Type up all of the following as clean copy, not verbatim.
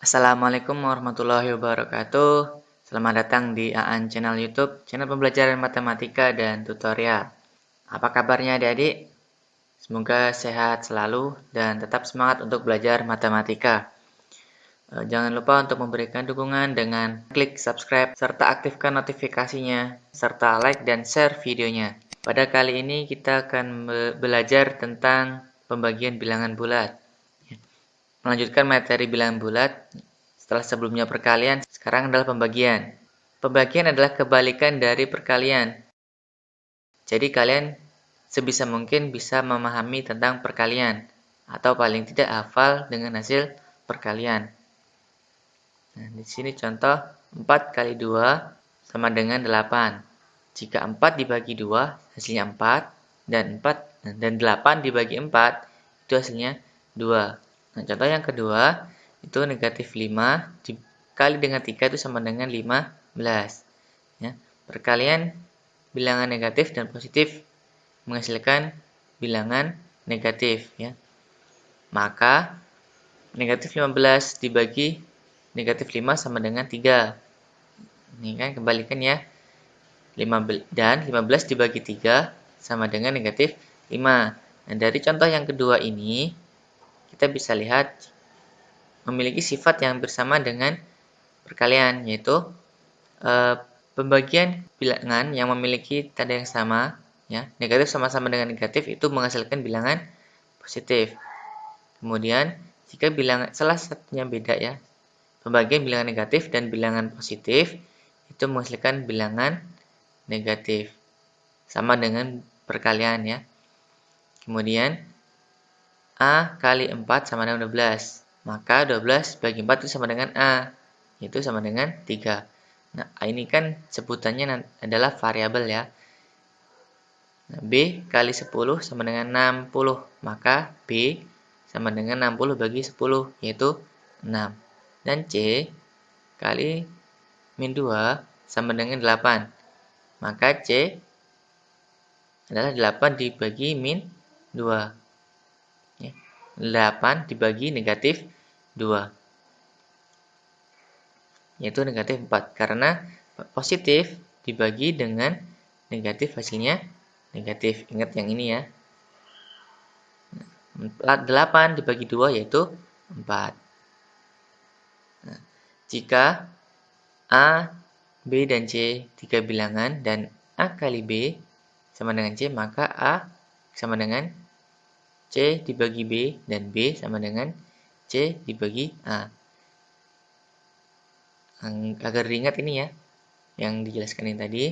Assalamualaikum warahmatullahi wabarakatuh. Selamat datang di Aan Channel YouTube, channel pembelajaran matematika dan tutorial. Apa kabarnya adik-adik? Semoga sehat selalu dan tetap semangat untuk belajar matematika. Jangan lupa untuk memberikan dukungan dengan klik subscribe serta aktifkan notifikasinya, serta like dan share videonya. Pada kali ini kita akan belajar tentang pembagian bilangan bulat. Melanjutkan materi bilangan bulat. Setelah sebelumnya perkalian, sekarang adalah pembagian. Pembagian adalah kebalikan dari perkalian. Jadi kalian sebisa mungkin bisa memahami tentang perkalian, atau paling tidak hafal dengan hasil perkalian. Nah, di sini contoh 4 kali 2 sama dengan 8. Jika 4 dibagi 2, hasilnya 4, dan 8 dibagi 4, itu hasilnya 2. Nah, contoh yang kedua, itu negatif 5 dikali dengan 3 itu sama dengan 15. Ya, perkalian bilangan negatif dan positif menghasilkan bilangan negatif. Ya. Maka negatif 15 dibagi negatif 5 sama dengan 3. Ini kan kebalikan ya. 15 dibagi 3 sama dengan negatif 5. Nah, dari contoh yang kedua ini, kita bisa lihat memiliki sifat yang bersama dengan perkalian, yaitu pembagian bilangan yang memiliki tanda yang sama, ya, negatif sama-sama dengan negatif itu menghasilkan bilangan positif. Kemudian, jika bilangan salah satunya beda ya, pembagian bilangan negatif dan bilangan positif itu menghasilkan bilangan negatif. Sama dengan perkalian ya. Kemudian, A kali 4 sama dengan 12. Maka 12 bagi 4 itu sama dengan A, yaitu sama dengan 3. Nah, A ini kan sebutannya adalah variabel ya. Nah, B kali 10 sama dengan 60. Maka B sama dengan 60 bagi 10, yaitu 6. Dan C kali min 2 sama dengan 8. Maka C adalah 8 dibagi min 2. Ya. 8 dibagi negatif 2. Yaitu negatif 4. Karena positif dibagi dengan negatif hasilnya negatif. Ingat yang ini ya. 8 dibagi 2 yaitu 4. Nah, jika A, B, dan C 3 bilangan dan A kali B sama dengan C, maka A sama dengan C dibagi B dan B sama dengan C dibagi A. Agar diingat ini ya, yang dijelaskan ini tadi.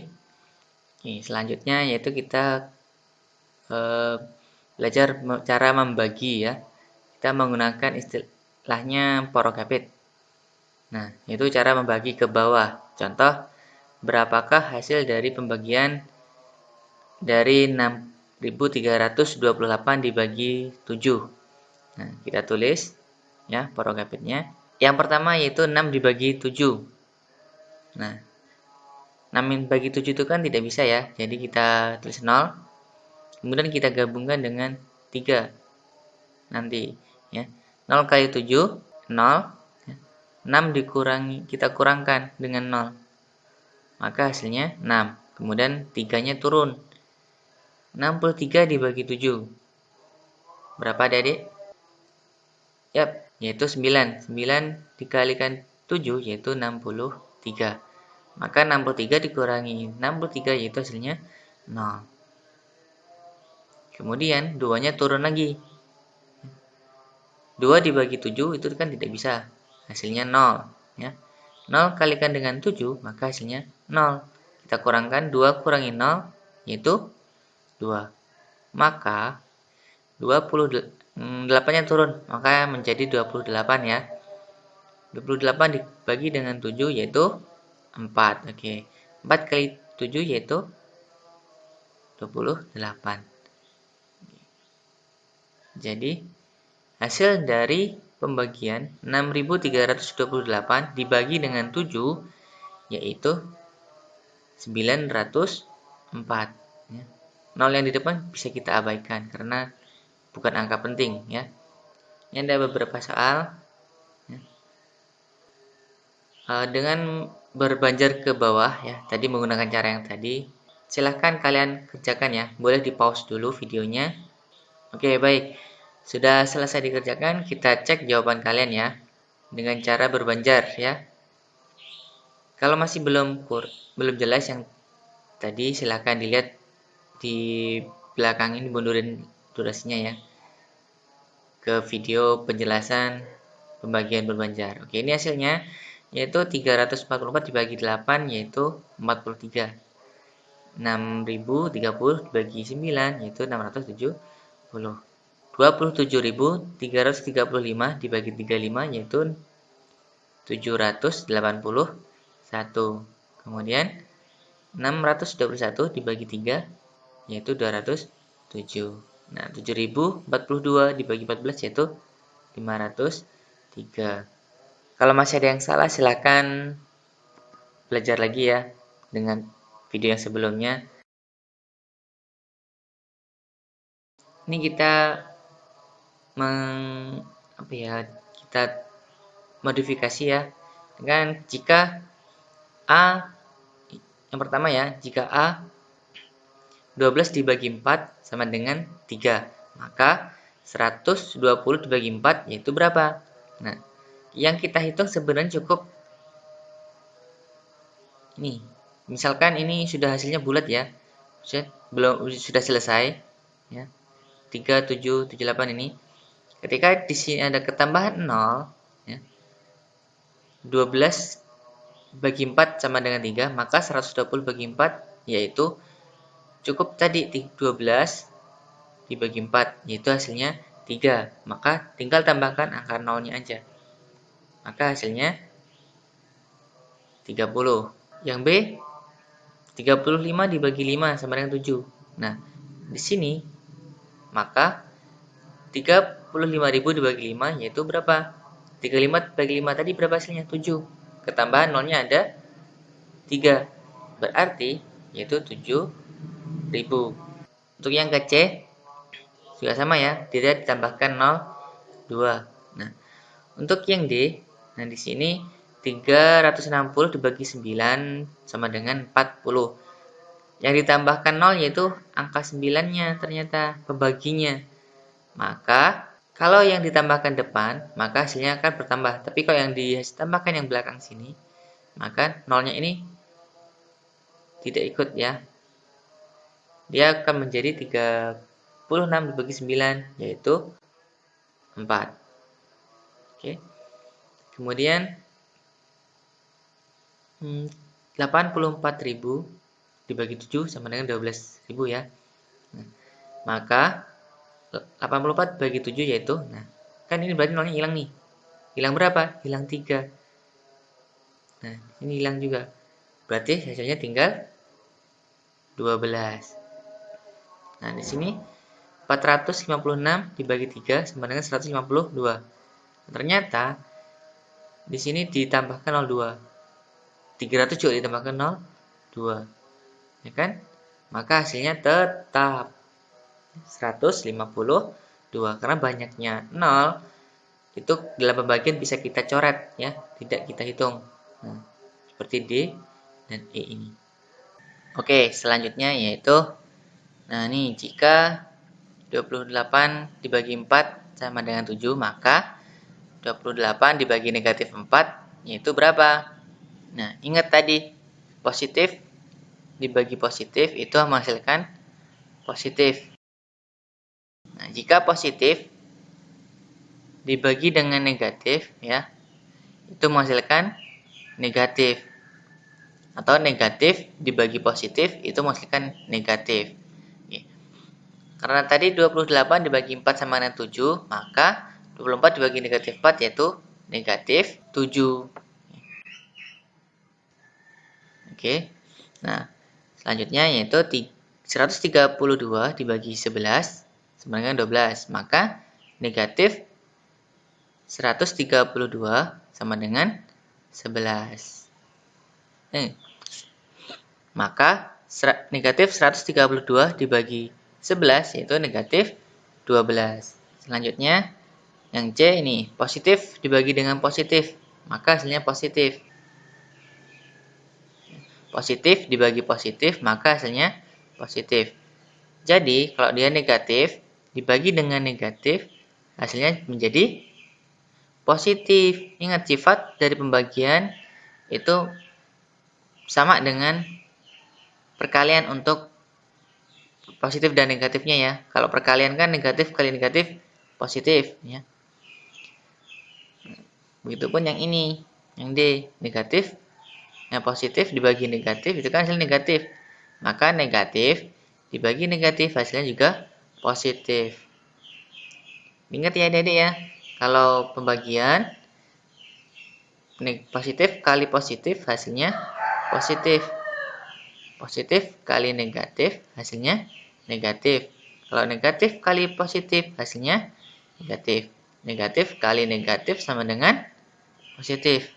Oke, selanjutnya yaitu kita belajar cara membagi ya. Kita menggunakan istilahnya porokapit. Nah, itu cara membagi ke bawah. Contoh, berapakah hasil dari pembagian dari 6.328 dibagi 7? Nah, kita tulis ya porokapitnya. Yang pertama yaitu 6 dibagi 7. Nah, 6 dibagi 7 itu kan tidak bisa ya. Jadi kita tulis 0. Kemudian kita gabungkan dengan 3. Nanti ya. 0 kali 7 0. 6 dikurangi, kita kurangkan dengan 0. Maka hasilnya 6. Kemudian 3-nya turun. 63 dibagi 7. Berapa adik-adik? Yap, yaitu 9. 9 dikalikan 7 yaitu 63. Maka 63 dikurangi 63 yaitu hasilnya 0. Kemudian 2-nya turun lagi. 2 dibagi 7 itu kan tidak bisa. Hasilnya 0. Ya. 0 kalikan dengan 7 maka hasilnya 0. Kita kurangkan 2 kurangi 0 yaitu 2. Maka 8-nya turun, maka menjadi 28 ya. 28 dibagi dengan 7 yaitu 4. Oke. 4 kali 7 yaitu 28. Jadi hasil dari pembagian 6.328 dibagi dengan 7 yaitu 904. Ya. 0 yang di depan bisa kita abaikan karena bukan angka penting ya. Ini ada beberapa soal. Ya. Dengan berbanjar ke bawah ya, tadi menggunakan cara yang tadi, silahkan kalian kerjakan ya. Boleh di pause dulu videonya. Oke, baik. Sudah selesai dikerjakan, kita cek jawaban kalian ya. Dengan cara berbanjar ya. Kalau masih belum jelas yang tadi, silahkan dilihat di belakang ini, mundurin durasinya ya. Ke video penjelasan pembagian berbanjar. Oke, ini hasilnya yaitu 344 dibagi 8 yaitu 43. 6030 dibagi 9 yaitu 670. 27.335 dibagi 35 yaitu 781. Kemudian 621 dibagi 3 yaitu 207. Nah, 7042 dibagi 14 yaitu 503. Kalau masih ada yang salah, silakan belajar lagi ya dengan video yang sebelumnya. Ini kita kita modifikasi ya dengan jika A, yang pertama ya, jika A 12 dibagi 4 sama dengan 3, maka 120 dibagi 4 yaitu berapa? Nah, yang kita hitung sebenarnya cukup ini. Misalkan ini sudah hasilnya bulat ya. Sudah selesai ya. 3 7 7 8 ini. Ketika di sini ada ketambahan 0 ya. 12 bagi 4 sama dengan 3, maka 120 bagi 4 yaitu cukup tadi 12 dibagi 4 yaitu hasilnya 3. Maka tinggal tambahkan angka 0-nya aja. Maka hasilnya 30. Yang B 35 dibagi 5 sama dengan 7. Nah, di sini maka 35.000 dibagi 5 yaitu berapa? 35 bagi 5 tadi berapa hasilnya? 7. Ketambahan 0-nya ada 3. Berarti yaitu 7.000. Untuk yang ke C juga sama ya, tidak ditambahkan 0 2. Nah, untuk yang D, nah di sini 360 dibagi 9 sama dengan 40. Yang ditambahkan 0 yaitu angka 9-nya ternyata pembaginya. Maka kalau yang ditambahkan depan, maka hasilnya akan bertambah. Tapi kalau yang ditambahkan yang belakang sini, maka 0-nya ini tidak ikut ya. Dia akan menjadi 36 dibagi 9 yaitu 4. Oke. Kemudian 84.000 dibagi 7 sama dengan 12.000 ya. Nah, maka 84 bagi 7 yaitu, nah kan ini berarti nolnya hilang nih. Hilang berapa? Hilang 3. Nah, ini hilang juga. Berarti hasilnya tinggal 12. Nah, di sini 456 dibagi 3 sama dengan 152. Ternyata di sini ditambahkan 02. 300 juga ditambahkan 02. Ya kan? Maka hasilnya tetap 152 karena banyaknya 0 itu dalam pembagian bisa kita coret ya, tidak kita hitung. Nah, seperti D dan E ini. Oke, selanjutnya yaitu nah ini jika 28 dibagi 4 sama dengan 7, maka 28 dibagi negatif 4 yaitu berapa? Nah, ingat tadi positif dibagi positif itu menghasilkan positif. Nah, jika positif dibagi dengan negatif ya, itu menghasilkan negatif. Atau negatif dibagi positif itu menghasilkan negatif. Oke. Karena tadi 28 dibagi 4 sama dengan 7, maka 24 dibagi negatif 4 yaitu negatif 7. Oke. Nah, selanjutnya yaitu 132 dibagi 11 sama dengan 12. Maka negatif 132 sama dengan 11. Maka negatif 132 dibagi 11 yaitu negatif 12. Selanjutnya yang C ini positif dibagi dengan positif, maka hasilnya positif. positif dibagi positif, maka hasilnya positif. Jadi, kalau dia negatif, dibagi dengan negatif, hasilnya menjadi positif. Ingat, sifat dari pembagian itu sama dengan perkalian untuk positif dan negatifnya ya. Kalau perkalian kan negatif kali negatif positif ya. Begitupun yang ini, yang D, negatif, yang positif dibagi negatif itu kan hasil negatif. Maka negatif dibagi negatif hasilnya juga positif. Ingat ya adik-adik ya, kalau pembagian positif kali positif hasilnya positif. Positif kali negatif hasilnya negatif. Kalau negatif kali positif hasilnya negatif. Negatif kali negatif sama dengan positif.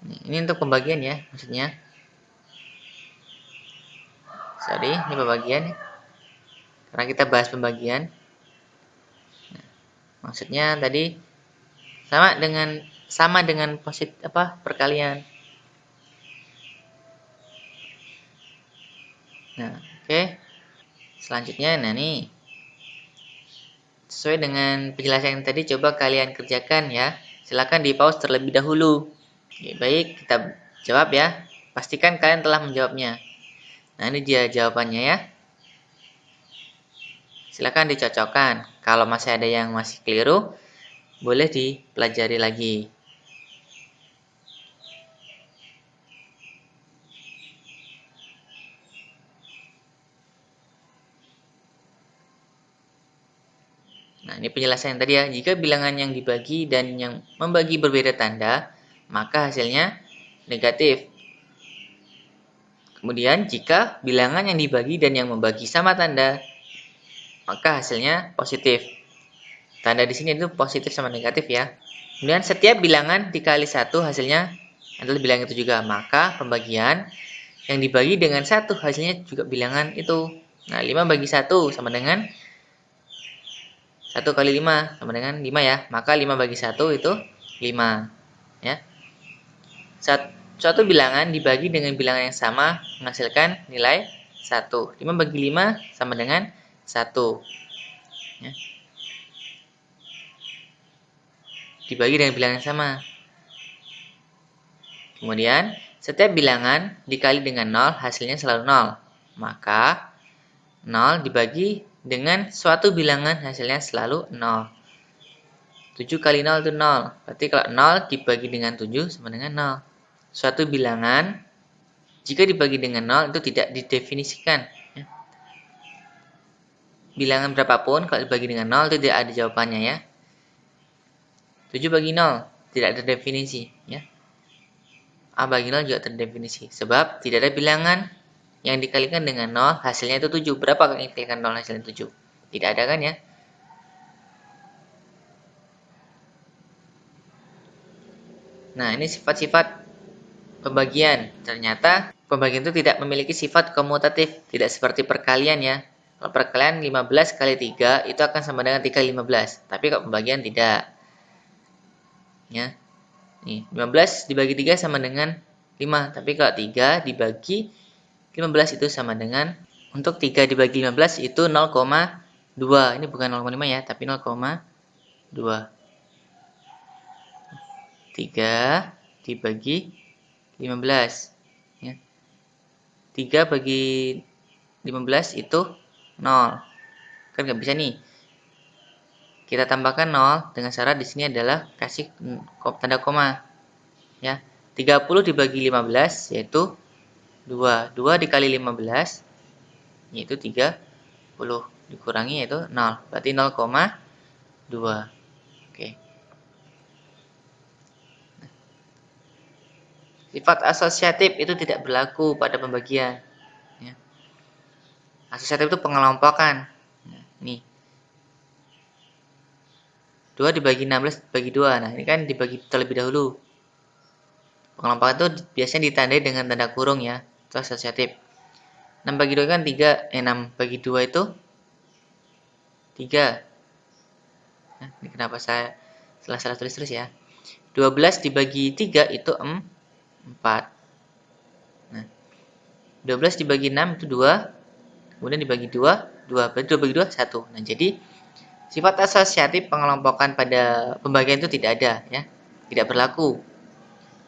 Ini untuk pembagian ya, maksudnya. Sorry, ini pembagian. Karena kita bahas pembagian. Nah, maksudnya tadi sama dengan positif perkalian. Nah, oke. Selanjutnya, nah nih. Sesuai dengan penjelasan yang tadi, coba kalian kerjakan ya. Silakan di pause terlebih dahulu. Oke, baik, kita jawab ya. Pastikan kalian telah menjawabnya. Nah, ini dia jawabannya ya. Silakan dicocokkan. Kalau masih ada yang masih keliru, boleh dipelajari lagi. Nah, ini penjelasan yang tadi ya. Jika bilangan yang dibagi dan yang membagi berbeda tanda, maka hasilnya negatif. Kemudian, jika bilangan yang dibagi dan yang membagi sama tanda, maka hasilnya positif. Tanda di sini itu positif sama negatif ya. Kemudian, setiap bilangan dikali 1 hasilnya adalah bilangan itu juga. Maka pembagian yang dibagi dengan 1 hasilnya juga bilangan itu. Nah, 5 bagi 1 sama dengan 1 kali 5 sama dengan 5 ya. Maka 5 bagi 1 itu 5. Ya. Suatu bilangan dibagi dengan bilangan yang sama menghasilkan nilai 1. 5 bagi 5 sama dengan 1. Ya. Dibagi dengan bilangan yang sama. Kemudian, setiap bilangan dikali dengan 0 hasilnya selalu 0. Maka 0 dibagi dengan suatu bilangan hasilnya selalu 0. 7 kali 0 itu 0. Berarti kalau 0 dibagi dengan 7 sama dengan 0. Suatu bilangan jika dibagi dengan 0 itu tidak didefinisikan. Ya. Bilangan berapapun kalau dibagi dengan 0 itu tidak ada jawabannya ya. 7 bagi 0 tidak terdefinisi ya. A bagi 0 juga terdefinisi. Sebab tidak ada bilangan yang dikalikan dengan 0 hasilnya itu 7. Berapa kali dikalikan 0 hasilnya 7? Tidak ada kan ya. Nah, ini sifat-sifat pembagian. Ternyata pembagian itu tidak memiliki sifat komutatif, tidak seperti perkalian ya. Kalau perkalian 15 kali 3 itu akan sama dengan 3 kali 15. Tapi kalau pembagian tidak. Ya. Nih, 15 dibagi 3 sama dengan 5. Tapi kalau 3 dibagi 15 itu sama dengan, untuk 3 dibagi 15 itu 0,2. Ini bukan 0,5 ya, tapi 0,2. 3 dibagi 15 ya. 3 bagi 15 itu 0. Kan nggak bisa nih. Kita tambahkan 0 dengan syarat di sini adalah kasih tanda koma. Ya. 30 dibagi 15 yaitu 2. 2 dikali 15 yaitu 30. Dikurangi yaitu 0. Berarti 0,2. Oke. Sifat asosiatif itu tidak berlaku pada pembagian. Ya. Asosiatif itu pengelompokan. Nah, ini 2 dibagi 16 bagi 2. Nah, ini kan dibagi terlebih dahulu. Pengelompokan itu biasanya ditandai dengan tanda kurung ya. Itu asosiatif. 6 bagi 2 kan 3. 6 bagi 2 itu 3. Nah, ini kenapa saya salah tulis terus ya. 12 dibagi 3 itu 4. 4. Nah, 12 dibagi 6 itu 2. Kemudian dibagi 2, 2. Berarti 2 bagi 2, 1. Nah, jadi sifat asosiatif pengelompokan pada pembagian itu tidak ada, ya. Tidak berlaku.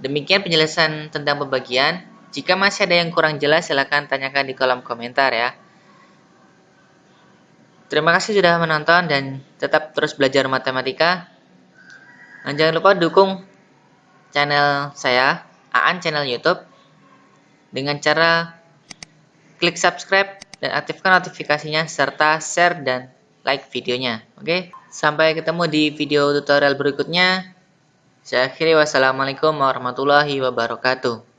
Demikian penjelasan tentang pembagian. Jika masih ada yang kurang jelas, silakan tanyakan di kolom komentar, ya. Terima kasih sudah menonton dan tetap terus belajar matematika. Dan jangan lupa dukung channel saya, Aan Channel YouTube, dengan cara klik subscribe dan aktifkan notifikasinya serta share dan like videonya. Oke, sampai ketemu di video tutorial berikutnya. Saya akhiri, wassalamualaikum warahmatullahi wabarakatuh.